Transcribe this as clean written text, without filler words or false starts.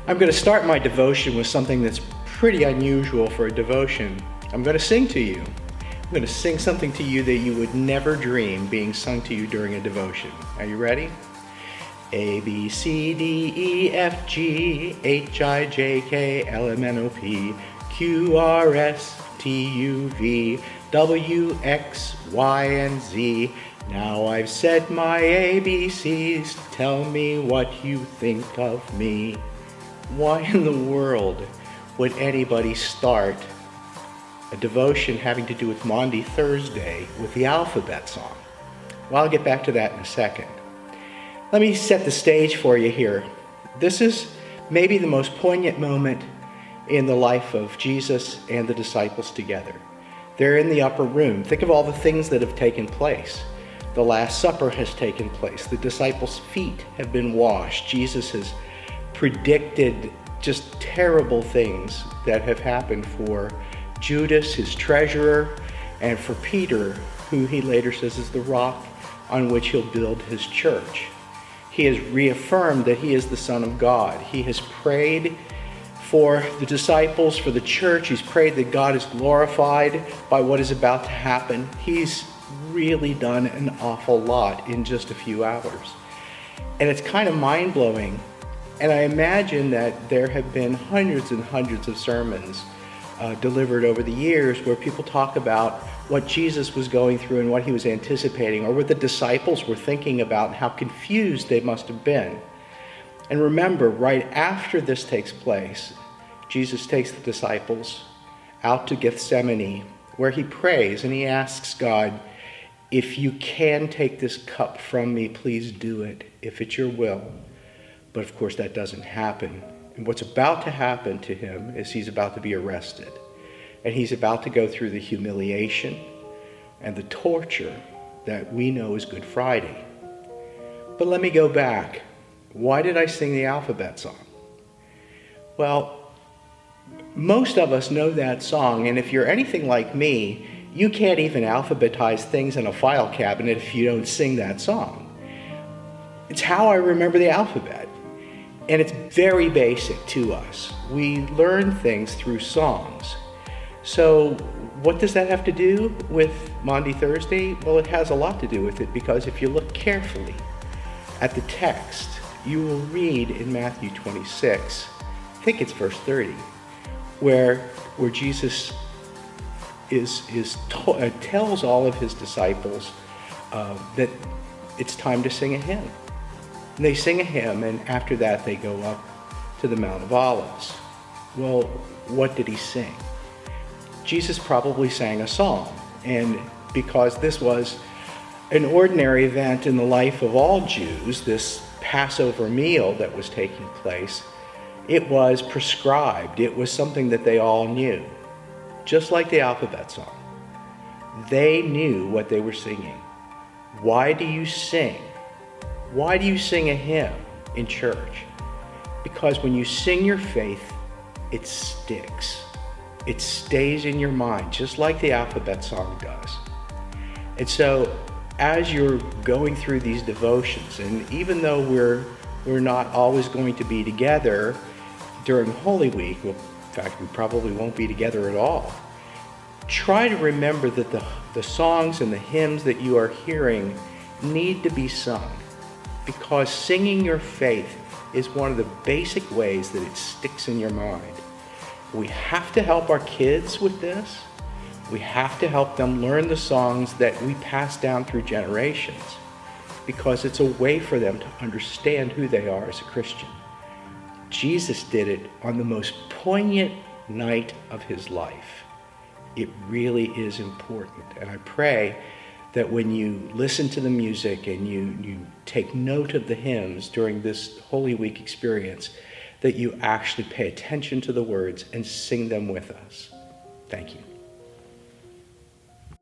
I'm going to start my devotion with something that's pretty unusual for a devotion. I'm going to sing to you. I'm going to sing something to you that you would never dream being sung to you during a devotion. Are you ready? A, B, C, D, E, F, G, H, I, J, K, L, M, N, O, P, Q, R, S, T, U, V, W, X, Y, and Z. Now I've said my ABCs, tell me what you think of me. Why in the world would anybody start a devotion having to do with Maundy Thursday with the alphabet song? Well, I'll get back to that in a second. Let me set the stage for you here. This is maybe the most poignant moment in the life of Jesus and the disciples together. They're in the upper room. Think of all the things that have taken place. The Last Supper has taken place. The disciples' feet have been washed. Jesus has predicted just terrible things that have happened for Judas, his treasurer, and for Peter, who he later says is the rock on which he'll build his church. He has reaffirmed that he is the Son of God. He has prayed for the disciples, for the church. He's prayed that God is glorified by what is about to happen. He's really done an awful lot in just a few hours. And it's kind of mind-blowing. And I imagine that there have been hundreds and hundreds of sermons delivered over the years where people talk about what Jesus was going through and what he was anticipating, or what the disciples were thinking about and how confused they must have been. And remember, right after this takes place, Jesus takes the disciples out to Gethsemane, where he prays and he asks God, if you can take this cup from me, please do it, if it's your will. But of course that doesn't happen. And what's about to happen to him is he's about to be arrested. And he's about to go through the humiliation and the torture that we know as Good Friday. But let me go back. Why did I sing the alphabet song? Well, most of us know that song, and if you're anything like me, you can't even alphabetize things in a file cabinet if you don't sing that song. It's how I remember the alphabet. And it's very basic to us. We learn things through songs. So what does that have to do with Maundy Thursday? Well, it has a lot to do with it, because if you look carefully at the text, you will read in Matthew 26, I think it's verse 30, where Jesus tells all of his disciples that it's time to sing a hymn. And they sing a hymn, and after that they go up to the Mount of Olives. Well, what did he sing? Jesus probably sang a song, and because this was an ordinary event in the life of all Jews, this Passover meal that was taking place, it was prescribed. It was something that they all knew, just like the alphabet song. They knew what they were singing. Why do you sing? Why do you sing a hymn in church? Because when you sing your faith, it sticks. It stays in your mind, just like the alphabet song does. And so, as you're going through these devotions, and even though we're not always going to be together during Holy Week, well, in fact, we probably won't be together at all, try to remember that the songs and the hymns that you are hearing need to be sung, because singing your faith is one of the basic ways that it sticks in your mind. We have to help our kids with this. We have to help them learn the songs that we pass down through generations, because it's a way for them to understand who they are as a Christian. Jesus did it on the most poignant night of his life. It really is important. And I pray that when you listen to the music and you take note of the hymns during this Holy Week experience, that you actually pay attention to the words and sing them with us. Thank you.